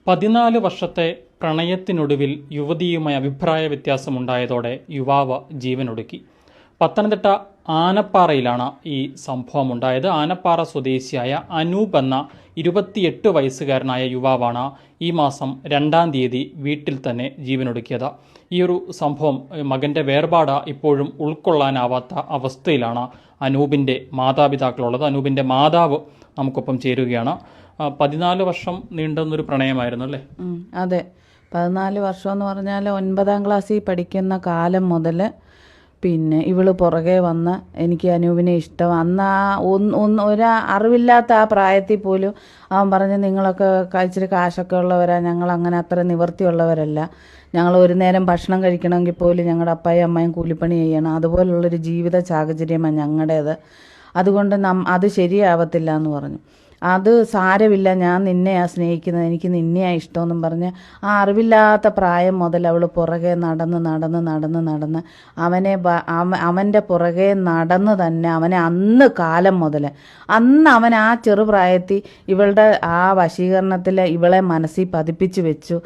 14 വർഷത്തെ പ്രണയത്തിനൊടുവിൽ യുവതിയുമായി അഭിപ്രായ വ്യത്യാസമുണ്ടായതോടെ യുവാവ് ജീവനൊടുക്കി. പത്തനംതിട്ട ആനപ്പാറയിലാണ് ഈ സംഭവം ഉണ്ടായത്. ആനപ്പാറ സ്വദേശിയായ അനൂപ് എന്ന 28 വയസ്സുകാരനായ യുവാവാണ് ഈ മാസം 2-ാം തീയതി വീട്ടിൽ തന്നെ ജീവനൊടുക്കിയത്. ഈ ഒരു സംഭവം, മകൻ്റെ വേർപാട് ഇപ്പോഴും ഉൾക്കൊള്ളാനാവാത്ത അവസ്ഥയിലാണ് അനൂപിൻ്റെ മാതാപിതാക്കളുള്ളത്. അനൂപിൻ്റെ മാതാവ് നമുക്കൊപ്പം ചേരുകയാണ്. 14 വർഷം നീണ്ടുന്നൊരു പ്രണയമായിരുന്നു അല്ലേ? അതെ, 14 വർഷം എന്ന് പറഞ്ഞാൽ 9ാം ക്ലാസ്സിൽ പഠിക്കുന്ന കാലം മുതൽ പിന്നെ ഇവള് പുറകെ വന്ന് എനിക്ക് അനൂപിനെ ഇഷ്ടം. അന്ന് ഒരു അറിവില്ലാത്ത ആ പ്രായത്തിൽ പോലും അവൻ പറഞ്ഞ് നിങ്ങളൊക്കെ ഇച്ചിരി കാശൊക്കെ ഉള്ളവരാ, ഞങ്ങൾ അങ്ങനെ അത്ര നിവൃത്തിയുള്ളവരല്ല, ഞങ്ങൾ ഒരു നേരം ഭക്ഷണം കഴിക്കണമെങ്കിൽ പോലും ഞങ്ങളുടെ അപ്പായും അമ്മയും കൂലിപ്പണി ചെയ്യണം, അതുപോലുള്ളൊരു ജീവിത സാഹചര്യമാണ് ഞങ്ങളുടേത്, അതുകൊണ്ട് അത് ശരിയാവത്തില്ല എന്ന് പറഞ്ഞു. അത് സാരമില്ല, ഞാൻ നിന്നെയാണ് സ്നേഹിക്കുന്നത്, എനിക്ക് നിന്നെയാണ് ഇഷ്ടമെന്നും പറഞ്ഞ് ആ അറിവില്ലാത്ത പ്രായം മുതൽ അവൾ പുറകെ നടന്ന് അവൻ്റെ പുറകെ നടന്ന് തന്നെ അവനെ അന്ന് കാലം മുതൽ അവൻ ആ ചെറുപ്രായത്തിൽ ഇവളുടെ ആ വശീകരണത്തിൽ ഇവളെ മനസ്സിൽ പതിപ്പിച്ചു വെച്ചു.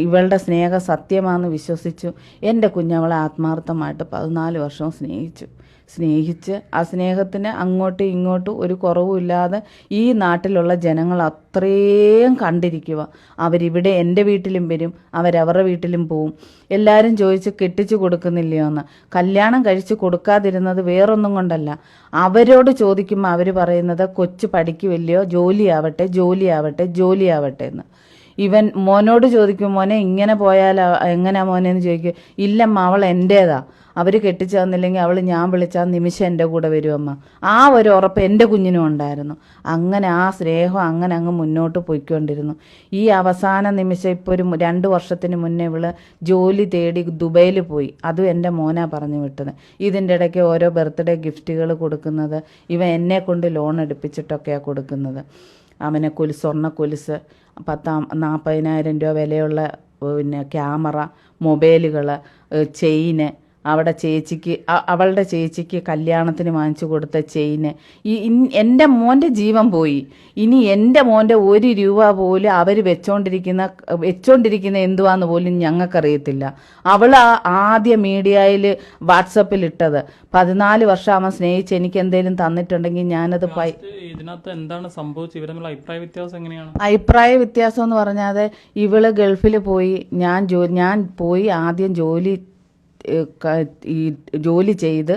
ഇവളുടെ സ്നേഹം സത്യമാണെന്ന് വിശ്വസിച്ചു. എൻ്റെ കുഞ്ഞവളെ ആത്മാർത്ഥമായിട്ട് 14 വർഷവും സ്നേഹിച്ച് ആ സ്നേഹത്തിന് അങ്ങോട്ടും ഇങ്ങോട്ടും ഒരു കുറവുമില്ലാതെ ഈ നാട്ടിലുള്ള ജനങ്ങൾ അത്രയും കണ്ടിരിക്കുക. അവരിവിടെ എൻ്റെ വീട്ടിലും വരും, അവരവരുടെ വീട്ടിലും പോവും. എല്ലാവരും ചോദിച്ച് കെട്ടിച്ചു കൊടുക്കുന്നില്ലയോ എന്ന്. കല്യാണം കഴിച്ച് കൊടുക്കാതിരുന്നത് വേറൊന്നും കൊണ്ടല്ല, അവരോട് ചോദിക്കുമ്പോൾ അവർ പറയുന്നത് കൊച്ചു പഠിക്കുമല്ലയോ, ജോലിയാവട്ടെ എന്ന്. ഇവൻ മോനോട് ചോദിക്കും, മോനെ ഇങ്ങനെ പോയാൽ എങ്ങനെയാ മോനെന്ന് ചോദിക്കും. ഇല്ലമ്മ, അവൾ എൻ്റേതാ, അവർ കെട്ടിച്ചു തന്നില്ലെങ്കിൽ അവൾ ഞാൻ വിളിച്ചാൽ നിമിഷം എൻ്റെ കൂടെ വരുമമ്മ. ആ ഒരു ഉറപ്പ് എൻ്റെ കുഞ്ഞിനും ഉണ്ടായിരുന്നു. അങ്ങനെ ആ സ്നേഹം അങ്ങ് മുന്നോട്ട് പോയിക്കൊണ്ടിരുന്നു. ഈ അവസാന നിമിഷം ഇപ്പോൾ ഒരു 2 വർഷത്തിന് മുന്നേ ഇവള് ജോലി തേടി ദുബൈയിൽ പോയി. അതും എൻ്റെ മോനാ പറഞ്ഞു വിട്ടത്. ഇതിൻ്റെ ഇടയ്ക്ക് ഓരോ ബർത്ത്ഡേ ഗിഫ്റ്റുകൾ കൊടുക്കുന്നത് ഇവൻ എന്നെ കൊണ്ട് ലോൺ എടുപ്പിച്ചിട്ടൊക്കെയാണ് കൊടുക്കുന്നത്. അവനെ സ്വർണ്ണ കൊലുസ്, 40,000 രൂപ വിലയുള്ള പിന്നെ ക്യാമറ, മൊബൈലുകൾ, ചെയിന്, അവളുടെ ചേച്ചിക്ക് കല്യാണത്തിന് വാങ്ങിച്ചു കൊടുത്ത ചെയിന്. എൻ്റെ മോൻ്റെ ജീവൻ പോയി. ഇനി എൻ്റെ മോൻ്റെ 1 രൂപ പോലും അവർ വെച്ചോണ്ടിരിക്കുന്ന എന്തുവാന്ന് പോലും ഞങ്ങൾക്കറിയത്തില്ല. അവൾ ആദ്യ മീഡിയയിൽ വാട്സപ്പിൽ ഇട്ടത് 14 വർഷം അവൻ സ്നേഹിച്ച് എനിക്ക് എന്തെങ്കിലും തന്നിട്ടുണ്ടെങ്കിൽ ഞാനത് ഇതിനകത്ത് എന്താണ് സംഭവിച്ചത്? ഇവരുള്ള അഭിപ്രായ വ്യത്യാസം എങ്ങനെയാണ്? അഭിപ്രായ വ്യത്യാസം എന്ന് പറഞ്ഞാൽ ഇവള് ഗൾഫിൽ പോയി, ഞാൻ പോയി ആദ്യം ജോലി ചെയ്ത്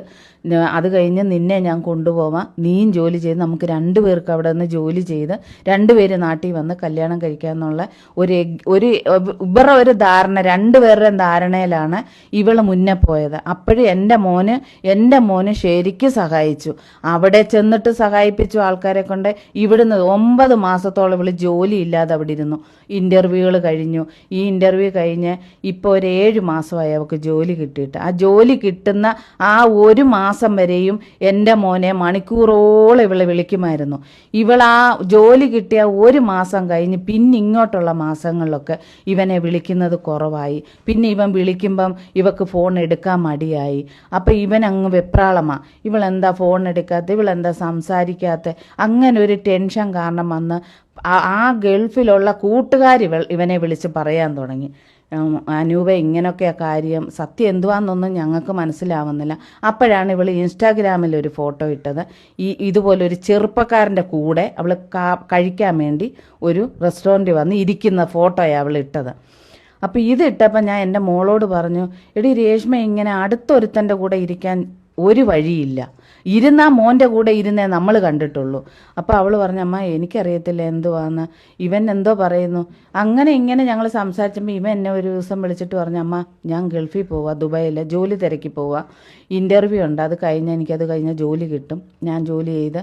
അത് കഴിഞ്ഞ് നിന്നെ ഞാൻ കൊണ്ടുപോവാം, നീയും ജോലി ചെയ്ത് നമുക്ക് 2 പേർക്ക് അവിടെ നിന്ന് ജോലി ചെയ്ത് 2 പേര് നാട്ടിൽ വന്ന് കല്യാണം കഴിക്കാന്നുള്ള ഇവരുടെ ഒരു ധാരണ, 2 പേരുടെ ധാരണയിലാണ് ഇവള് മുന്നേ പോയത്. അപ്പോഴും എൻ്റെ മോന് ശരിക്കും സഹായിച്ചു. അവിടെ ചെന്നിട്ട് സഹായിപ്പിച്ചു ആൾക്കാരെ കൊണ്ട്. ഇവിടുന്ന് 9 മാസത്തോളം ഇവള് ജോലി ഇല്ലാതെ അവിടെ ഇരുന്നു. ഇൻ്റർവ്യൂകൾ കഴിഞ്ഞു. ഈ ഇൻ്റർവ്യൂ കഴിഞ്ഞ് ഇപ്പോൾ ഒരു 7 മാസമായി അവൾക്ക് ജോലി കിട്ടിയിട്ട്. ആ ജോലി കിട്ടുന്ന ആ 1 മാസം വരെയും എൻ്റെ മോനെ മണിക്കൂറോളം ഇവളെ വിളിക്കുമായിരുന്നു. ആ ജോലി കിട്ടിയ 1 മാസം കഴിഞ്ഞ് പിന്നെ ഇങ്ങോട്ടുള്ള മാസങ്ങളിലൊക്കെ ഇവനെ വിളിക്കുന്നത് കുറവായി. പിന്നെ ഇവൻ വിളിക്കുമ്പം ഇവക്ക് ഫോൺ എടുക്കാൻ മടിയായി. അപ്പം ഇവൻ അങ്ങ് വെപ്രാളമാ, ഇവളെന്താ ഫോൺ എടുക്കാത്ത, ഇവളെന്താ സംസാരിക്കാത്ത, അങ്ങനെ ഒരു ടെൻഷൻ കാരണം വന്ന് ആ ഗൾഫിലുള്ള കൂട്ടുകാർ ഇവനെ വിളിച്ച് പറയാൻ തുടങ്ങി, അനൂപ ഇങ്ങനെയൊക്കെയാ കാര്യം, സത്യം എന്തുവാന്നൊന്നും ഞങ്ങൾക്ക് മനസ്സിലാവുന്നില്ല. അപ്പോഴാണ് ഇവൾ ഇൻസ്റ്റാഗ്രാമിൽ ഒരു ഫോട്ടോ ഇട്ടത്. ഇതുപോലൊരു ചെറുപ്പക്കാരൻ്റെ കൂടെ അവൾ കഴിക്കാൻ വേണ്ടി ഒരു റെസ്റ്റോറൻറ്റിൽ വന്ന് ഇരിക്കുന്ന ഫോട്ടോയാണ് അവൾ ഇട്ടത്. അപ്പോൾ ഇതിട്ടപ്പോൾ ഞാൻ എൻ്റെ മോളോട് പറഞ്ഞു, എടി രേഷ്മ, ഇങ്ങനെ അടുത്തൊരുത്തൻ്റെ കൂടെ ഇരിക്കാൻ ഒരു വഴിയില്ല, ഇരുന്നാ മോൻ്റെ കൂടെ ഇരുന്നേ നമ്മൾ കണ്ടിട്ടുള്ളൂ. അപ്പോൾ അവൾ പറഞ്ഞു, അമ്മ എനിക്കറിയത്തില്ല എന്തുവാന്ന്, ഇവൻ എന്തോ പറയുന്നു. അങ്ങനെ ഇങ്ങനെ ഞങ്ങൾ സംസാരിച്ചപ്പോൾ ഇവൻ എന്നെ ഒരു ദിവസം വിളിച്ചിട്ട് പറഞ്ഞു, അമ്മ ഞാൻ ഗൾഫിൽ പോവാ, ദുബായിൽ ജോലി തിരക്കി പോവാ, ഇൻ്റർവ്യൂ ഉണ്ട്, എനിക്കത് കഴിഞ്ഞാൽ ജോലി കിട്ടും, ഞാൻ ജോലി ചെയ്ത്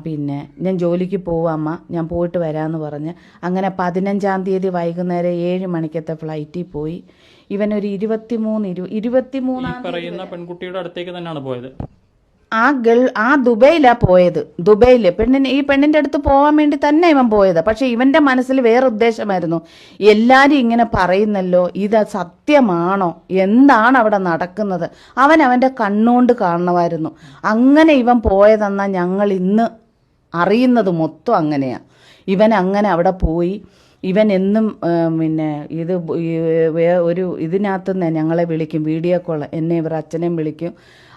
പിന്നെ ഞാൻ ജോലിക്ക് പോവാമ്മ, ഞാൻ പോയിട്ട് വരാമെന്ന് പറഞ്ഞ് അങ്ങനെ 15-ാം തീയതി വൈകുന്നേരം 7 മണിക്കത്തെ ഫ്ലൈറ്റിൽ പോയി. ഇവനൊരു 23 പറയുന്ന പെൺകുട്ടിയുടെ അടുത്തേക്ക് തന്നെയാണ് പോയത്. ആ ദുബൈയിലാ പോയത്. ഈ പെണ്ണിന്റെ അടുത്ത് പോകാൻ വേണ്ടി തന്നെ ഇവൻ പോയത്. പക്ഷെ ഇവന്റെ മനസ്സിൽ വേറെ ഉദ്ദേശമായിരുന്നു. എല്ലാരും ഇങ്ങനെ പറയുന്നല്ലോ, ഇത് സത്യമാണോ, എന്താണ് അവിടെ നടക്കുന്നത്, അവന്റെ കണ്ണുകൊണ്ട് കാണണമായിരുന്നു. അങ്ങനെ ഇവൻ പോയതെന്നാ ഞങ്ങൾ ഇന്ന് അറിയുന്നത് മൊത്തം അങ്ങനെയാ. ഇവൻ അങ്ങനെ അവിടെ പോയി. ഇവൻ എന്നും പിന്നെ ഒരു ഇതിനകത്ത് നിന്ന് ഞങ്ങളെ വിളിക്കും, വീഡിയോ കോൾ, എന്നെ ഇവർ അച്ഛനെയും വിളിക്കും.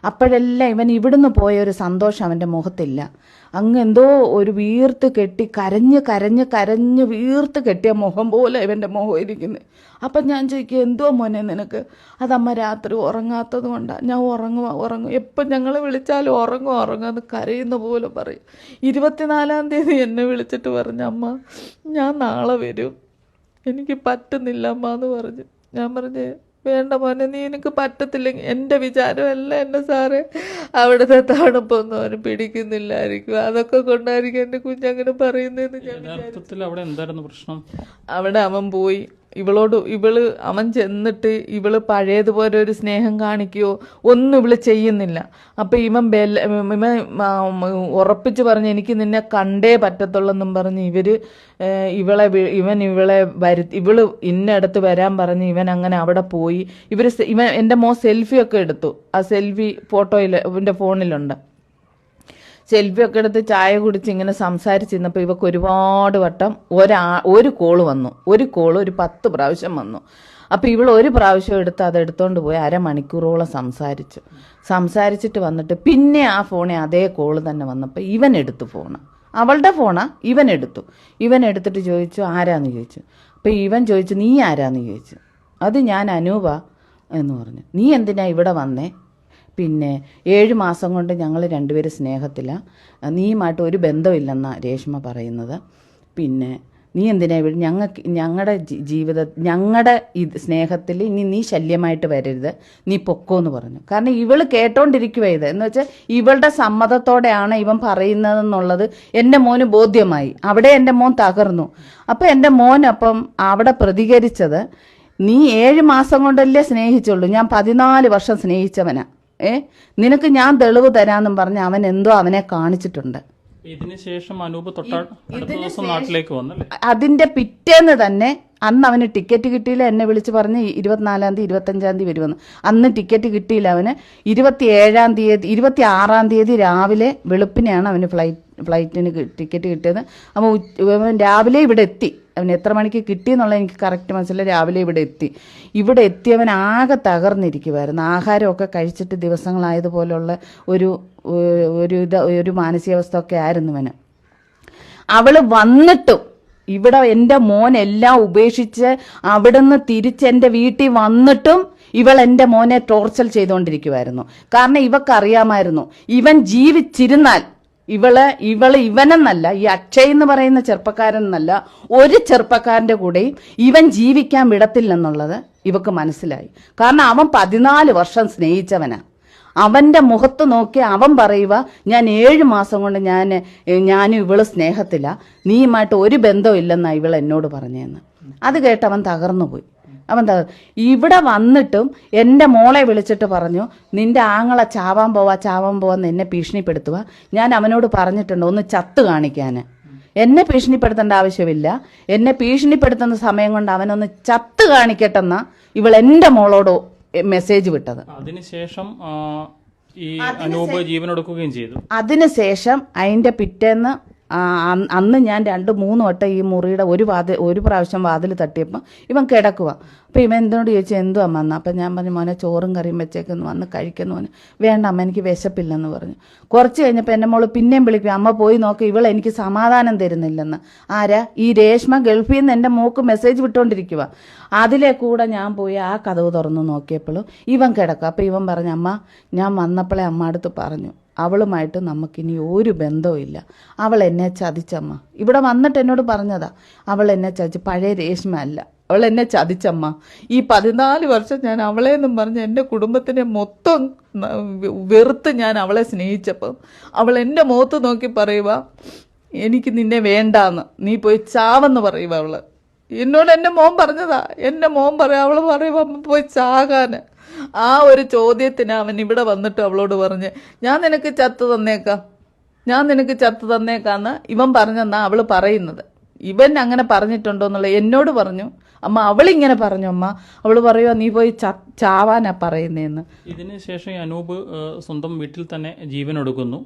അപ്പോഴെല്ലാം ഇവൻ ഇവിടുന്ന് പോയ ഒരു സന്തോഷം അവൻ്റെ മുഖത്തില്ല. അങ്ങ് എന്തോ ഒരു വീർത്ത് കെട്ടി കരഞ്ഞ് കരഞ്ഞ് കരഞ്ഞ് വീർത്ത് കെട്ടിയ മുഖം പോലെ ഇവൻ്റെ മുഖം ഇരിക്കുന്നത്. അപ്പം ഞാൻ ചോദിക്കുക, എന്തോ മോനെ നിനക്ക്? അതമ്മ രാത്രി ഉറങ്ങാത്തത് കൊണ്ടാണ്. ഞാൻ ഉറങ്ങും, എപ്പം ഞങ്ങൾ വിളിച്ചാലും ഉറങ്ങുമെന്ന് കരയുന്ന പോലെ പറയും. 24-ാം തീയതി എന്നെ വിളിച്ചിട്ട് പറഞ്ഞു, അമ്മ ഞാൻ നാളെ വരും, എനിക്ക് പറ്റുന്നില്ല അമ്മ എന്ന് പറഞ്ഞു. ഞാൻ പറഞ്ഞു, വേണ്ട മോനെ, നീ എനിക്ക് പറ്റത്തില്ലെങ്കിൽ. എൻ്റെ വിചാരമല്ല എൻ്റെ സാറേ, അവിടുത്തെ തണുപ്പൊന്നും അവന് പിടിക്കുന്നില്ലായിരിക്കും, അതൊക്കെ കൊണ്ടായിരിക്കും എൻ്റെ കുഞ്ഞങ്ങനെ പറയുന്നതെന്ന് ഞാൻ യഥാർത്ഥത്തിൽ അവിടെ എന്തായിരുന്നു പ്രശ്നം? അവിടെ അവൻ പോയി അവൻ ചെന്നിട്ട് ഇവള് പഴയതുപോലെ ഒരു സ്നേഹം കാണിക്കുകയോ ഒന്നും ഇവള് ചെയ്യുന്നില്ല. അപ്പം ഇവൻ ഉറപ്പിച്ച് പറഞ്ഞ് എനിക്ക് നിന്നെ കണ്ടേ പറ്റത്തുള്ളെന്നും പറഞ്ഞ് ഇവള് ഇന്നടുത്ത് വരാൻ പറഞ്ഞ് ഇവൻ അങ്ങനെ അവിടെ പോയി. എൻ്റെ മോൻ സെൽഫിയൊക്കെ എടുത്തു. ആ സെൽഫി ഫോട്ടോയിൽ ഇവൻ്റെ ഫോണിലുണ്ട്. സെൽഫിയൊക്കെ എടുത്ത് ചായ കുടിച്ച് ഇങ്ങനെ സംസാരിച്ചിരുന്നപ്പോൾ ഇവക്ക് ഒരുപാട് വട്ടം ഒരു കോള് വന്നു. ഒരു 10 പ്രാവശ്യം വന്നു. അപ്പോൾ ഇവൾ ഒരു പ്രാവശ്യം എടുത്ത് അതെടുത്തോണ്ട് പോയി അരമണിക്കൂറോളം സംസാരിച്ചിട്ട് വന്നിട്ട് പിന്നെ ആ ഫോണിൽ അതേ കോള് തന്നെ വന്നപ്പോൾ ഇവൻ എടുത്തു ഫോണ്. അവളുടെ ഫോണാ, ഇവൻ എടുത്തിട്ട് ചോദിച്ചു, ആരാന്ന് ചോദിച്ചു. അപ്പോൾ ഇവൻ ചോദിച്ചു, നീ ആരാന്ന് ചോദിച്ചു. അത് ഞാൻ അനൂപ എന്ന് പറഞ്ഞു. നീ എന്തിനാ ഇവിടെ വന്നേ? പിന്നെ 7 മാസം കൊണ്ട് ഞങ്ങൾ രണ്ടുപേരും സ്നേഹത്തിലാണ്, നീയുമായിട്ട് ഒരു ബന്ധമില്ലെന്നാണ് രേഷ്മ പറയുന്നത്. പിന്നെ നീ എന്തിനാ ഇവിടെ? ഞങ്ങളുടെ ഞങ്ങളുടെ സ്നേഹത്തിൽ ഇനി നീ ശല്യമായിട്ട് വരരുത്, നീ പൊക്കോന്ന് പറഞ്ഞു. കാരണം ഇവള് കേട്ടോണ്ടിരിക്കുക എന്ന് വെച്ചാൽ ഇവളുടെ സമ്മതത്തോടെയാണ് ഇവൻ പറയുന്നതെന്നുള്ളത് എൻ്റെ മോന് ബോധ്യമായി. അവിടെ എൻ്റെ മോൻ തകർന്നു. അപ്പം എൻ്റെ മോൻ അവിടെ പ്രതികരിച്ചത്, നീ 7 മാസം കൊണ്ടല്ലേ സ്നേഹിച്ചുള്ളൂ, ഞാൻ 14 വർഷം സ്നേഹിച്ചവനാ, നിനക്ക് ഞാൻ തെളിവ് തരാന്നും പറഞ്ഞ് അവൻ എന്തോ അവനെ കാണിച്ചിട്ടുണ്ട്. ഇതിനുശേഷം അനൂപ് അടുത്ത ദിവസം നാട്ടിലേക്ക് വന്നല്ലേ? അതിന്റെ പിറ്റേന്ന് തന്നെ അന്ന് അവന് ടിക്കറ്റ് കിട്ടിയില്ല. എന്നെ വിളിച്ച് പറഞ്ഞ് 24-ാം തീയതി 25-ാം തീയതി വരുമെന്ന്. അന്ന് ടിക്കറ്റ് കിട്ടിയില്ല അവന്. 26-ാം തീയതി രാവിലെ വെളുപ്പിനെയാണ് അവന് ഫ്ലൈറ്റിന് ടിക്കറ്റ് കിട്ടിയത്. അപ്പോൾ അവൻ രാവിലെ ഇവിടെ എത്തി. അവൻ എത്ര മണിക്ക് കിട്ടിയെന്നുള്ളത് എനിക്ക് കറക്റ്റ് മനസ്സിലായി. രാവിലെ ഇവിടെ എത്തിയവൻ ആകെ തകർന്നിരിക്കുമായിരുന്നു. ആഹാരമൊക്കെ കഴിച്ചിട്ട് ദിവസങ്ങളായതുപോലുള്ള ഒരു മാനസികാവസ്ഥ ഒക്കെ ആയിരുന്നു അവന്. അവള് വന്നിട്ടും ഇവിടെ എൻ്റെ മോൻ എല്ലാം ഉപേക്ഷിച്ച് അവിടുന്ന് തിരിച്ച് എൻ്റെ വീട്ടിൽ വന്നിട്ടും ഇവൾ എൻ്റെ മോനെ ടോർച്ചർ ചെയ്തുകൊണ്ടിരിക്കുമായിരുന്നു. കാരണം ഇവക്കറിയാമായിരുന്നു ഇവൻ ജീവിച്ചിരുന്നാൽ ഇവനെന്നല്ല, ഈ അക്ഷയ് എന്ന് പറയുന്ന ചെറുപ്പക്കാരനെന്നല്ല, ഒരു ചെറുപ്പക്കാരൻ്റെ കൂടെയും ഇവൻ ജീവിക്കാൻ വിടത്തില്ലെന്നുള്ളത് ഇവക്ക് മനസ്സിലായി. കാരണം അവൻ 14 വർഷം സ്നേഹിച്ചവനാ. അവൻ്റെ മുഖത്ത് നോക്കി അവൻ പറയുക, ഞാൻ 7 മാസം കൊണ്ട് ഞാനും ഇവള് സ്നേഹത്തില്ല, നീയുമായിട്ട് ഒരു ബന്ധമില്ലെന്നാ ഇവൾ എന്നോട് പറഞ്ഞതെന്ന്. അത് കേട്ട് അവൻ തകർന്നുപോയി. ഇവിടെ വന്നിട്ടും എൻ്റെ മോളെ വിളിച്ചിട്ട് പറഞ്ഞു, നിന്റെ ആങ്ങളെ ചാവാൻ പോവാന്ന് എന്നെ ഭീഷണിപ്പെടുത്തുക. ഞാൻ അവനോട് പറഞ്ഞിട്ടുണ്ട് ഒന്ന് ചത്ത് കാണിക്കാൻ. എന്നെ ഭീഷണിപ്പെടുത്തേണ്ട ആവശ്യമില്ല, എന്നെ ഭീഷണിപ്പെടുത്തുന്ന സമയം കൊണ്ട് അവനൊന്ന് ചത്ത് കാണിക്കട്ടെന്നാ ഇവൾ എൻ്റെ മോളോട് മെസ്സേജ് വിട്ടത്. അതിനുശേഷം ഈ അനൂപ് ജീവനൊടുക്കുകയും ചെയ്തു. അതിനുശേഷം അതിന്റെ പിറ്റേന്ന് അന്ന് ഞാൻ 2-3 വട്ടം ഈ മുറിയുടെ ഒരു പ്രാവശ്യം വാതിൽ തട്ടിയപ്പോൾ ഇവൻ കിടക്കുക. അപ്പം ഇവൻ എന്തിനോട് ചോദിച്ചു, എന്തോ അമ്മ എന്ന്. അപ്പം ഞാൻ പറഞ്ഞു, മോനെ ചോറും കറിയും വെച്ചേക്കെന്ന് വന്ന് കഴിക്കുന്നു. മോനെ വേണ്ട അമ്മ, എനിക്ക് വിശപ്പില്ലെന്ന് പറഞ്ഞു. കുറച്ച് കഴിഞ്ഞപ്പോൾ എൻ്റെ മോള് പിന്നെയും വിളിക്കും, അമ്മ പോയി നോക്കി, ഇവൾ എനിക്ക് സമാധാനം തരുന്നില്ലെന്ന്. ആരാ? ഈ രേഷ്മ ഗൾഫിൽ നിന്ന് എൻ്റെ മോക്ക് മെസ്സേജ് വിട്ടുകൊണ്ടിരിക്കുക. അതിലെ കൂടെ ഞാൻ പോയി ആ കതവ് തുറന്നു നോക്കിയപ്പോഴും ഇവൻ കിടക്കുക. അപ്പം ഇവൻ പറഞ്ഞു, അമ്മ ഞാൻ വന്നപ്പോഴേ അമ്മ അടുത്ത് പറഞ്ഞു, അവളുമായിട്ട് നമുക്കിനി ഒരു ബന്ധവും ഇല്ല, അവൾ എന്നെ ചതിച്ചമ്മ. ഇവിടെ വന്നിട്ട് എന്നോട് പറഞ്ഞതാ, അവൾ എന്നെ ചതിച്ച്, പഴയ രേഷ്മ അല്ല, അവൾ എന്നെ ചതിച്ചമ്മ. ഈ 14 വർഷം ഞാൻ അവളെന്നും പറഞ്ഞ് എൻ്റെ കുടുംബത്തിനെ മൊത്തം വെറുത്ത് ഞാൻ അവളെ സ്നേഹിച്ചപ്പം അവൾ എൻ്റെ മുഖത്ത് നോക്കി പറയുക, എനിക്ക് നിന്നെ വേണ്ടാന്ന്, നീ പോയി ചാവെന്ന് പറയുക. അവള് എന്നോട് എൻ്റെ മോൻ പറഞ്ഞതാ. എൻ്റെ മോൻ പറയാം, അവള് പറയുക അമ്മ പോയി ചാകാന്. ആ ഒരു ചോദ്യത്തിന് അവൻ ഇവിടെ വന്നിട്ട് അവളോട് പറഞ്ഞ്, ഞാൻ നിനക്ക് ചത്ത് തന്നേക്കാന്ന് ഇവൻ പറഞ്ഞെന്നാ അവള് പറയുന്നത്. ഇവൻ അങ്ങനെ പറഞ്ഞിട്ടുണ്ടോ എന്നുള്ള എന്നോട് പറഞ്ഞു. അമ്മ അവളിങ്ങനെ പറഞ്ഞു, അമ്മ അവള് പറയുക നീ പോയി ചാവാനാ പറയുന്നതെന്ന്. ഇതിന് ശേഷം അനൂപ് സ്വന്തം വീട്ടിൽ തന്നെ ജീവനൊടുക്കുന്നു.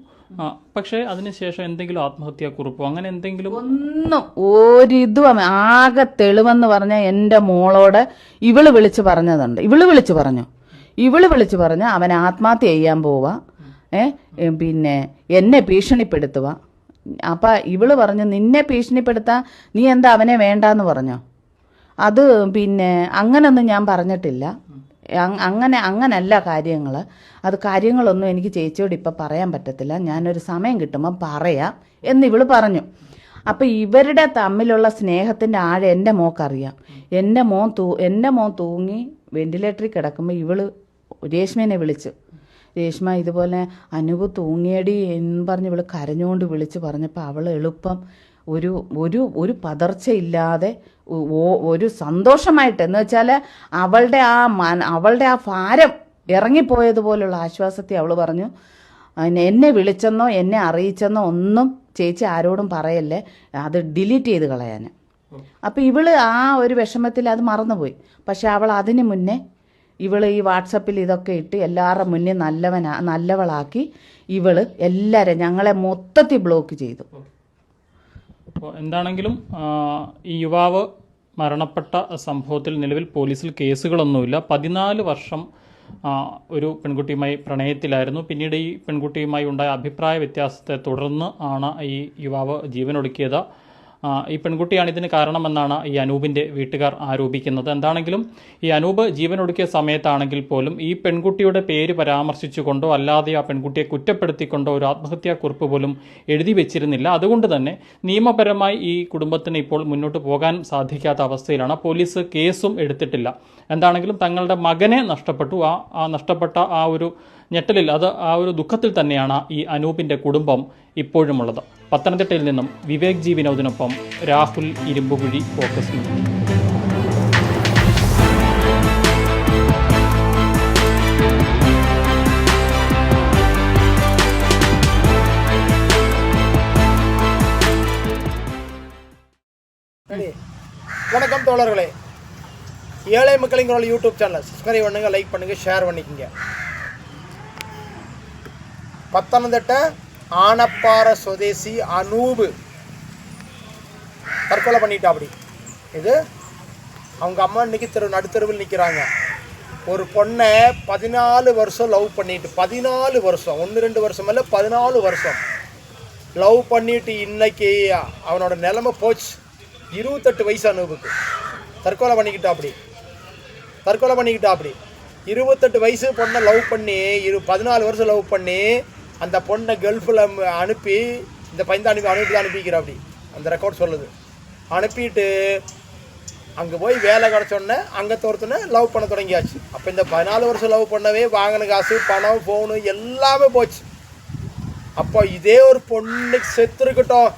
പക്ഷേ അതിനുശേഷം എന്തെങ്കിലും ആത്മഹത്യാക്കുറിപ്പോ അങ്ങനെ എന്തെങ്കിലും? ഒന്നും ഒരിതും ആകെ തെളിവെന്ന് പറഞ്ഞാൽ എൻ്റെ മോളോട് ഇവള് വിളിച്ചു പറഞ്ഞു അവൻ ആത്മഹത്യ ചെയ്യാൻ പോവാ, പിന്നെ എന്നെ ഭീഷണിപ്പെടുത്തുക. അപ്പം ഇവള് പറഞ്ഞു, നിന്നെ ഭീഷണിപ്പെടുത്താൻ നീ എന്താ അവനെ വേണ്ടാന്ന് പറഞ്ഞോ? അത് പിന്നെ അങ്ങനൊന്നും ഞാൻ പറഞ്ഞിട്ടില്ല. അങ്ങനല്ല കാര്യങ്ങൾ. അത് കാര്യങ്ങളൊന്നും എനിക്ക് ചേച്ചിയോട് ഇപ്പം പറയാൻ പറ്റത്തില്ല, ഞാനൊരു സമയം കിട്ടുമ്പോൾ പറയാം എന്നിവള് പറഞ്ഞു. അപ്പം ഇവരുടെ തമ്മിലുള്ള സ്നേഹത്തിൻ്റെ ആഴം എൻ്റെ മോക്കറിയാം. എൻ്റെ മോൻ തൂങ്ങി വെന്റിലേറ്ററിൽ കിടക്കുമ്പോൾ ഇവള് രേഷ്മേനെ വിളിച്ചു, രേഷ്മ ഇതുപോലെ അനൂപ് തൂങ്ങിയടി എന്ന് പറഞ്ഞ് ഇവള് കരഞ്ഞുകൊണ്ട് വിളിച്ച് പറഞ്ഞപ്പോൾ അവൾ എളുപ്പം ഒരു പതർച്ചയില്ലാതെ ഒരു സന്തോഷമായിട്ട്, എന്ന് വെച്ചാൽ അവളുടെ ആ ഭാരം ഇറങ്ങിപ്പോയതുപോലുള്ള ആശ്വാസത്തെ അവൾ പറഞ്ഞു, എന്നെ വിളിച്ചെന്നോ എന്നെ അറിയിച്ചെന്നോ ഒന്നും ചേച്ചി ആരോടും പറയല്ലേ, അത് ഡിലീറ്റ് ചെയ്ത് കളയാൻ. അപ്പം ഇവള് ആ ഒരു വിഷമത്തിൽ അത് മറന്നുപോയി. പക്ഷെ അവൾ അതിന് മുന്നേ ഇവള് ഈ വാട്സപ്പിൽ ഇതൊക്കെ ഇട്ട് എല്ലാവരുടെ മുന്നേ നല്ലവളാക്കി ഇവള് എല്ലാവരും ഞങ്ങളെ മൊത്തത്തിൽ ബ്ലോക്ക് ചെയ്തു. അപ്പോൾ എന്താണെങ്കിലും ഈ യുവാവ് മരണപ്പെട്ട സംഭവത്തിൽ നിലവിൽ പോലീസിൽ കേസുകളൊന്നുമില്ല. 14 വർഷം ഒരു പെൺകുട്ടിയുമായി പ്രണയത്തിലായിരുന്നു. പിന്നീട് ഈ പെൺകുട്ടിയുമായി ഉണ്ടായ അഭിപ്രായ വ്യത്യാസത്തെ തുടർന്ന് ആണ് ഈ യുവാവ് ജീവനൊടുക്കിയത്. ഈ പെൺകുട്ടിയാണ് ഇതിന് കാരണമെന്നാണ് ഈ അനൂപിൻ്റെ വീട്ടുകാർ ആരോപിക്കുന്നത്. എന്താണെങ്കിലും ഈ അനൂപ് ജീവനൊടുക്കിയ സമയത്താണെങ്കിൽ പോലും ഈ പെൺകുട്ടിയുടെ പേര് പരാമർശിച്ചുകൊണ്ടോ അല്ലാതെ ആ പെൺകുട്ടിയെ കുറ്റപ്പെടുത്തിക്കൊണ്ടോ ഒരു ആത്മഹത്യാക്കുറിപ്പ് പോലും എഴുതി വെച്ചിരുന്നില്ല. അതുകൊണ്ട് തന്നെ നിയമപരമായി ഈ കുടുംബത്തിന് ഇപ്പോൾ മുന്നോട്ട് പോകാൻ സാധിക്കാത്ത അവസ്ഥയിലാണ്. പോലീസ് കേസും എടുത്തിട്ടില്ല. എന്താണെങ്കിലും തങ്ങളുടെ മകനെ നഷ്ടപ്പെട്ടു. ആ നഷ്ടപ്പെട്ട ആ ഒരു ഞെട്ടലിൽ, ആ ഒരു ദുഃഖത്തിൽ തന്നെയാണ് ഈ അനൂപിൻ്റെ കുടുംബം ഇപ്പോഴുമുള്ളത്. പത്തനംതിട്ടയിൽ നിന്നും വിവേക് ജി വിനോദിനൊപ്പം രാഹുൽ ഇരുമ്പുകുഴി, ഫോക്കസ് ന്യൂസ്. வணக்கம் தோழர்களே, ஏழை மக்களின் யூடியூப் சேனல் சப்ஸ்கிரைப் பண்ணுங்க, லைக் பண்ணுங்க, ஷேர் பண்ணிக்கங்க. பத்தனந்திட்ட ஆனப்பாறை சுதேசி அனூபு தற்கொலை பண்ணிட்டா. அப்படி இது அவங்க அம்மா இன்னைக்கு நடுத்தருவில் நிற்கிறாங்க. ஒரு பொண்ணை 14 வருஷம் லவ் பண்ணிட்டு, 14 வருஷம், 1-2 வருஷம் இல்லை, 14 வருஷம் லவ் பண்ணிட்டு இன்னைக்கு அவனோட நிலைமை போச்சு. 28 வயசு அனூபுக்கு தற்கொலை பண்ணிக்கிட்டா. அப்படி 28 வயசு பொண்ணை லவ் பண்ணி 14 வருஷம் லவ் பண்ணி அந்த பொண்ணை கல்ஃபில் அனுப்பி இந்த பையன் அனுப்பி அனுப்பிக்கிறா. அப்படி அந்த ரெக்கார்ட் சொல்லுது. அனுப்பிட்டு அங்கே போய் வேலை கிடச்சோடனே அங்கே தோர்த்துன்னு லவ் பண்ண தொடங்கியாச்சு. அப்போ இந்த 14 வருஷம் லவ் பண்ணவே வாங்கின காசு, பணம், ஃபோனு எல்லாமே போச்சு. அப்போ இதே ஒரு பொண்ணுக்கு செத்துருக்கட்டும்,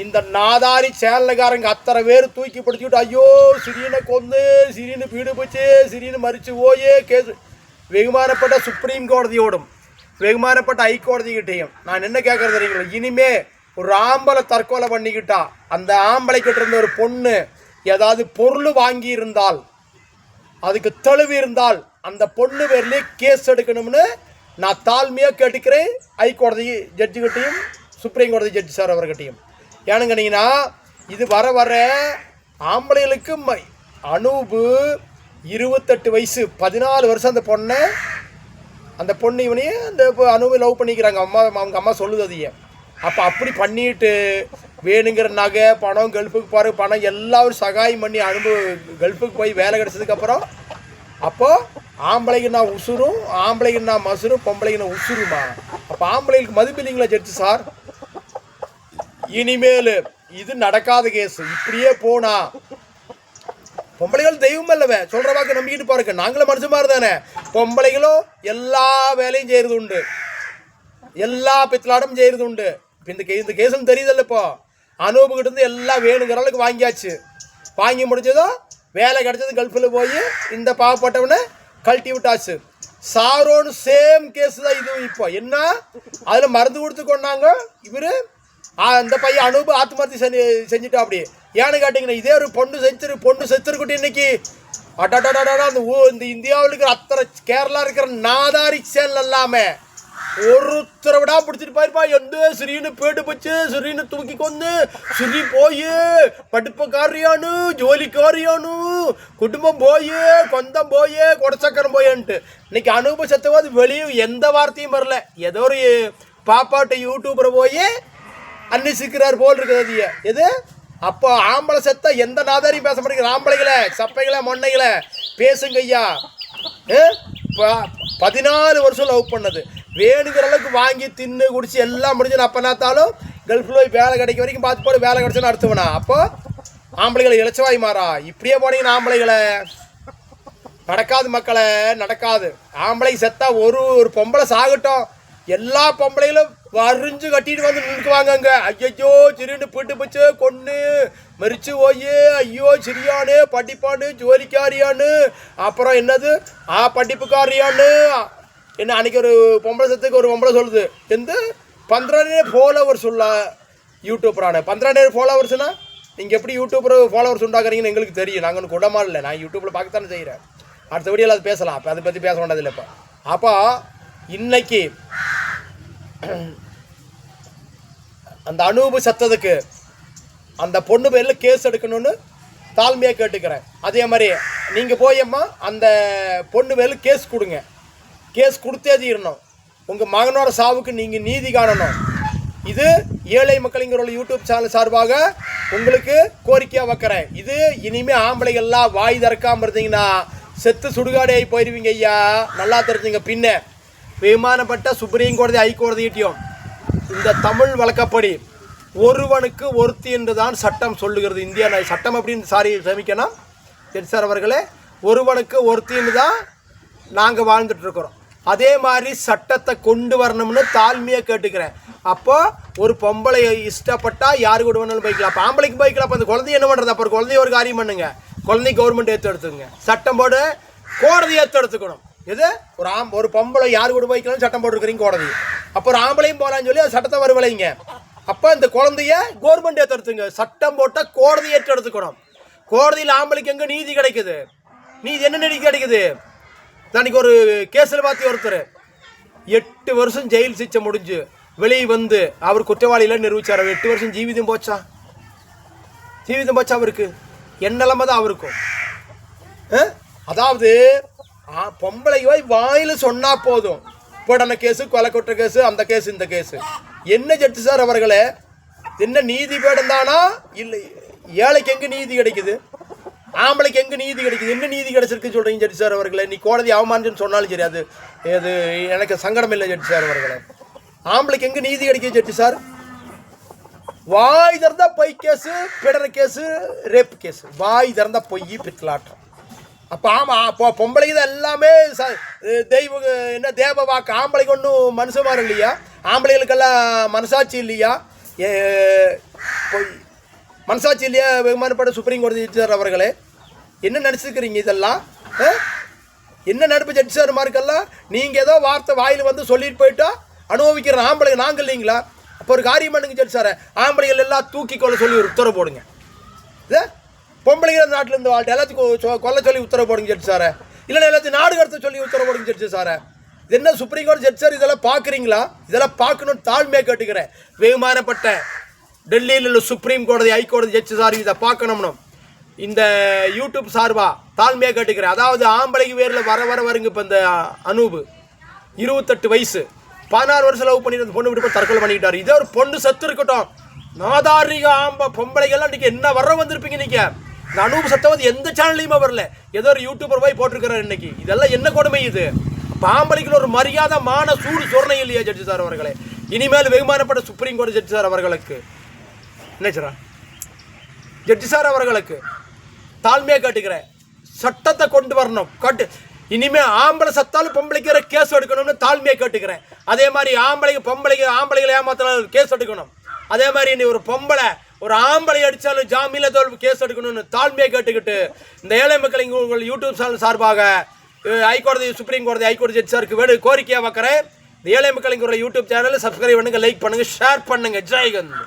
இந்த நாதாரி சேனலுக்காரங்க அத்தனை பேர் தூக்கி பிடிச்சிக்கிட்டு ஐயோ சிறீனை கொந்து, சிறீனு வீடு போச்சு, சிறீனு மறிச்சு போயே கேஸ் வெகுமானப்பட்ட சுப்ரீம் கோடதியோடும் வெகுமானப்பட்ட ஹைகோடதிக்கிட்டையும் நான் என்ன கேட்கறது தெரியுங்களா, இனிமே ஒரு ஆம்பளை தற்கொலை பண்ணிக்கிட்டா அந்த ஆம்பளைக்கிட்ட இருந்த ஒரு பொண்ணு ஏதாவது பொருள் வாங்கி இருந்தால், அதுக்கு தெளிவு இருந்தால் அந்த பொண்ணு பேர்லேயே கேஸ் எடுக்கணும்னு நான் தாழ்மையாக கேட்டுக்கிறேன் ஹைகோடதி ஜட்ஜுக்கிட்டையும் சுப்ரீம் கோடதி ஜட்ஜி சார் அவர்கிட்டையும். ஏனுங்கன்னீங்கன்னா இது வர வர ஆம்பளைகளுக்கு அனூபு 28 வயசு, 14 வருஷம் அந்த பொண்ணு இவனையே அந்த அனூபை லவ் பண்ணிக்கிறாங்க. அவங்க அம்மா சொல்லுது அதையே. அப்போ அப்படி பண்ணிட்டு வேணுங்கிற நகை, பணம், கல்ஃபுக்கு போகிற பணம் எல்லாரும் சகாயம் பண்ணி கல்ஃபுக்கு போய் வேலை கிடச்சதுக்கப்புறம் அப்போது ஆம்பளைக்கு நான் உசுரும், ஆம்பளைக்கு நான் மசுரும், பொம்பளைக்கு நான் உசுருமா? அப்போ ஆம்பளைகளுக்கு மதிப்பு இல்லைங்களா ஜட்ஜி சார்? இனிமேல் இது நடக்காத கேஸ். இப்படியே போனா பொம்பளைகள் தெய்வம் அல்லவே, சொல்கிற வாக்கு நம்பிக்கிட்டு பாருங்க. நாங்களும் மனுஷன் மாதிரி தானே. பொம்பளைகளும் எல்லா வேலையும் செய்கிறது உண்டு, எல்லா பித்தலாடும் செய்கிறது உண்டு. இப்போ இந்த கேஸும் தெரியுதில்ல. இப்போ அனூபுக்கிட்ட இருந்து எல்லாம் வேணுங்கிற அளவுக்கு வாங்கியாச்சு. வாங்கி முடிச்சதோ வேலை கிடச்சது, கல்ஃபில் போய் இந்த பாவப்பட்டவனை கழட்டி விட்டாச்சு. சாரோன்னு சேம் கேஸ் தான் இதுவும். இப்போ என்ன அதில் மருந்து கொடுத்து கொண்டாங்க இவர் அந்த பையன் அனூபு ஆத்மஹத்தி செஞ்சுட்டா. அப்படி ஏன்னு கேட்டிங்கன்னா இதே ஒரு பொண்ணு செத்துருக்கிட்டு இன்னைக்கு அடாடாடா இந்த இந்தியாவில் இருக்கிற அத்தனை கேரளா இருக்கிற நாதாரி சேனல் எல்லாமே ஒருத்தரை விடா பிடிச்சிட்டு போயிருப்பா. எந்த ஸ்ரீனு பேட்டு போச்சு, ஸ்ரீனு தூக்கி கொண்டு ஸ்ரீ போய் படிப்புக்காரியானு ஜோலிக்காரியானு குடும்பம் போய் கொந்தம் போய் கொடச்சக்கரம் போயன்ட்டு இன்னைக்கு அனுபவ சத்தவாது வெளியே எந்த வார்த்தையும் வரல. ஏதோ ஒரு பாப்பாட்ட யூடியூபரை போய் அன்னிசிக்கிறார் போல் இருக்குது. எது அப்போ ஆம்பளை செத்தா எந்த நாதாரியும் பேச மாட்டேங்கிற. ஆம்பளைகளை சப்பைகளை மொன்னைகளை பேசுங்க ஐயா. 14 வருஷம் லவ் பண்ணது வேணுங்கிற அளவுக்கு வாங்கி தின்னு குடிச்சு எல்லாம் முடிஞ்சு நான் அப்பனாத்தாலும் கல்ஃபில் போய் வேலை கிடைக்க வரைக்கும் பார்த்து போட்டு வேலை கிடைச்சுன்னு அர்த்தவனா. அப்போ ஆம்பளைகளை இளைச்சவாய் மாறா. இப்படியே போனீங்கன்னா ஆம்பளைகளை நடக்காது மக்களை, நடக்காது. ஆம்பளை செத்தா ஒரு பொம்பளை சாகட்டும் எல்லா பொம்பளைகளும் வரிஞ்சு கட்டிட்டு வந்து நிற்குவாங்க அங்கே. ஐயோ சிறுன்னு போட்டு போச்சு கொன்று மறிச்சு போய் ஐயோ சிரியானு படிப்பானு ஜோலிக்காரியானு அப்புறம் என்னது படிப்புக்காரியானு என்ன. அன்றைக்கி ஒரு பொம்பளை சத்துக்கு ஒரு பொம்பளை சொல்லுது எந்த 15 ஃபாலோவர்ஸ் உள்ள யூடியூப்பரான 15 ஃபாலோவர்ஸ்னா நீங்கள் எப்படி யூடியூப்பர் ஃபாலோவர்ஸ் உண்டாக்குறீங்கன்னு எங்களுக்கு தெரியும். நாங்கள் ஒன்றும் கூடமா இல்லை, நான் யூடியூப்பில் பார்க்கத்தானே செய்கிறேன். அடுத்த வீடியோவில் அது பேசலாம். அப்போ அதை பற்றி பேச வேண்டாதில்லை. இப்போ அப்போ இன்னைக்கு அந்த அனூபு சத்ததுக்கு அந்த பொண்ணு பேரில் கேஸ் எடுக்கணும்னு தாழ்மையாக கேட்டுக்கிறேன். அதே மாதிரி நீங்கள் போயம்மா அந்த பொண்ணு பேரில் கேஸ் கொடுங்க. கேஸ் கொடுத்தே தீரணும். உங்கள் மகனோட சாவுக்கு நீங்கள் நீதி காணணும். இது ஏழை மக்களுங்கிற யூடியூப் சேனல் சார்பாக உங்களுக்கு கோரிக்கையாக வைக்கிறேன். இது இனிமேல் ஆம்பளைகள்லாம் வாய் திறக்காமல் இருந்தீங்கன்னா செத்து சுடுகாடே போயிடுவீங்க ஐயா. நல்லா தெரிஞ்சுங்க. பின்ன விமானப்பட்ட சுப்ரீம் கோடதி ஹைகோடதியிட்டையும் இந்த தமிழ் வழக்கப்படி ஒருவனுக்கு ஒருத்தி என்று தான் சட்டம் சொல்லுகிறது. இந்தியா சட்டம் அப்படின்னு சமிக்கணும் ஜட்ஜ் சார் அவர்களே. ஒருவனுக்கு ஒருத்தின்னு தான் நாங்கள் வாழ்ந்துட்டு இருக்கிறோம். அதே மாதிரி சட்டத்தை கொண்டு வரணும்னு தாழ்மையாக கேட்டுக்கிறேன். அப்போ ஒரு பொம்பளை இஷ்டப்பட்டால் யாரு கூட வேணாலும் போய்க்கலாம். அப்போ ஆம்பளைக்கு போய்க்கலாம். அப்போ அந்த குழந்தைய என்ன பண்ணுறது? அப்போ குழந்தைய ஒரு காரியம் பண்ணுங்க. குழந்தை கவர்மெண்ட் ஏற்று எடுத்துங்க. சட்டம் போடு கோடதி ஏற்று எடுத்துக்கணும். எது ஒரு பொம்பளை யாரு கூட போய்க்கலாம் சட்டம் போட்டுருக்கிறீங்க கோடதி. அப்போ ஒரு ஆம்பளையும் போகலான்னு சொல்லி அது சட்டத்தை வருவலைங்க. அப்போ இந்த குழந்தைய கவர்மெண்ட் ஏற்று எடுத்துங்க. சட்டம் போட்டால் கோடதி ஏற்று எடுத்துக்கணும். கோடதியில் ஆம்பளைக்கு எங்கே நீதி கிடைக்குது? நீதி என்ன நீதி கிடைக்குது? அன்றைக்கி ஒரு கேஸில் பார்த்து ஒருத்தர் 8 வருஷம் ஜெயில் சிச்சை முடிஞ்சு வெளியே வந்து அவர் குற்றவாளியில் நிரூபிச்சார். 8 வருஷம் ஜீவிதம் போச்சா? ஜீவிதம் போச்சா அவருக்கு? என்ன நிலைமை தான் அவருக்கும். அதாவது பொம்பளை வாயில் சொன்னால் போதும். போடான கேஸு, கொலை கொற்ற கேஸு, அந்த கேஸு, இந்த கேஸு. என்ன ஜட்ஜு சார் அவர்களே, என்ன நீதி பேடம் தானா? இல்லை, ஏழைக்கு எங்கே நீதி கிடைக்குது? ஆம்பளைக்கு எங்கே நீதி கிடைக்குது? என்ன நீதி கிடைச்சிருக்குன்னு சொல்கிறீங்க ஜட்ஜு சார் அவர்களே? நீ கோடதி அவமானன்னு சொன்னாலும் சரி, அது எனக்கு சங்கடம் இல்லை ஜட்ஜு சார் அவர்களே. ஆம்பளைக்கு எங்கே நீதி கிடைக்குது ஜட்ஜு சார்? வாய் திறந்தா பொய் கேஸு, பிடற கேஸு, ரேப் கேஸு. வாய் திறந்தா பொய் பித்தலாட்டம். அப்போ ஆமாம், அப்போ பொம்பளைக்கு தான் எல்லாமே தெய்வ என்ன தேவ வாக்கு. ஆம்பளைக்கு ஒன்றும் மனுஷமாரு இல்லையா? ஆம்பளைகளுக்கெல்லாம் மனசாட்சி இல்லையா? மனசாட்சி இல்லையா? வெகுமானப்பட்ட சுப்ரீம் கோடதி ஜட்ஜ் சார் அவர்களே, என்ன நினச்சிருக்கிறீங்க இதெல்லாம்? என்ன நடுப்பு ஜட்ஜ் சார் மார்க்கெல்லாம் நீங்கள் ஏதோ வார்த்தை வாயில் வந்து சொல்லிட்டு போயிட்டா அனுபவிக்கிற ஆம்பளை நாங்கள் இல்லைங்களா? அப்போ ஒரு காரியம் பண்ணுங்க ஜட்ஜ் சார், ஆம்பளைகள் எல்லாம் தூக்கி கொள்ள சொல்லி ஒரு உத்தரவு போடுங்க. பொம்பளைகள் நாட்டிலேருந்து வாழ்க்கை எல்லாத்துக்கும் கொல்ல சொல்லி உத்தரவு போடுங்க ஜட்ஜ் சார். இல்லைன்னா எல்லாத்தையும் நாடு கடத்த சொல்லி உத்தரவு போடுங்க ஜட்ஜு சார். இது என்ன சுப்ரீம் கோர்ட் ஜட்ஜ் சார் இதெல்லாம் பார்க்குறீங்களா? இதெல்லாம் பார்க்கணும்னு தாழ்மையாக கேட்டுக்கிறேன். வெகுமானப்பட்ட டெல்லியில் உள்ள சுப்ரீம் கோடதி ஹைகோடதி ஜட்ஜு சார் இதை பார்க்கணும்னு இந்த யூடியூப் சார்பா தாழ்மையாக கேட்டுக்கிறேன். அதாவது ஆம்பளைக்கு வேரில் வருங்க. இப்போ இந்த அனூபு 28 வயசு 16 வருஷம் லவ் பண்ணிட்டு அந்த பொண்ணு விட்டு போய் தற்கொலை பண்ணிக்கிட்டாரு. இதே ஒரு பொண்ணு செத்து இருக்கட்டும். நாதாரிக பொம்பளைகள்லாம் இன்றைக்கி என்ன வர வந்திருப்பீங்க நீங்கள்? இந்த அனூபு சத்தவது எந்த சேனல்லையுமே வரல. ஏதோ ஒரு யூடியூபர் போய் போட்டிருக்கிறார் இன்னைக்கு. இதெல்லாம் என்ன கொடுமை இது? பாம்பளைக்கு ஒரு மரியாதை மான சூடு சொரணை இல்லையா ஜட்ஜு சார் அவர்களே? இனிமேல் வெகுமானப்பட்ட சுப்ரீம் கோர்ட் ஜட்ஜு சார் அவர்களுக்கு என்ன ஜட்ஜு சார் அவர்களுக்கு தாழ்மையாக கேட்டுக்கிறேன். சட்டத்தை கொண்டு வரணும். இனிமே ஆம்பளை சத்தாலும் பொம்பளைக்கு கேஸ் எடுக்கணும்னு தாழ்மையாக கேட்டுக்கிறேன். அதே மாதிரி ஆம்பளைகளை ஏமாத்தினாலும் கேஸ் எடுக்கணும். அதே மாதிரி நீ ஒரு பொம்பளை ஒரு ஆம்பளை அடித்தாலும் ஜாமீன்ல தோல்வி கேஸ் எடுக்கணும்னு தாழ்மையாக கேட்டுக்கிட்டு இந்த ஏழை மக்கள் உங்கள் யூடியூப் சேனல் சார்பாக ஹைகோடதி சுப்ரீம் கோடதி ஹைகோடதி ஜட்ஜ் சாருக்கு கோரிக்கையாக வைக்கிறேன். இந்த ஏழை மக்கள் யூடியூப் சேனலை சப்ஸ்கிரைப் பண்ணுங்கள், லைக் பண்ணுங்கள், ஷேர் பண்ணுங்கள். ஜெய்ஹிந்த்.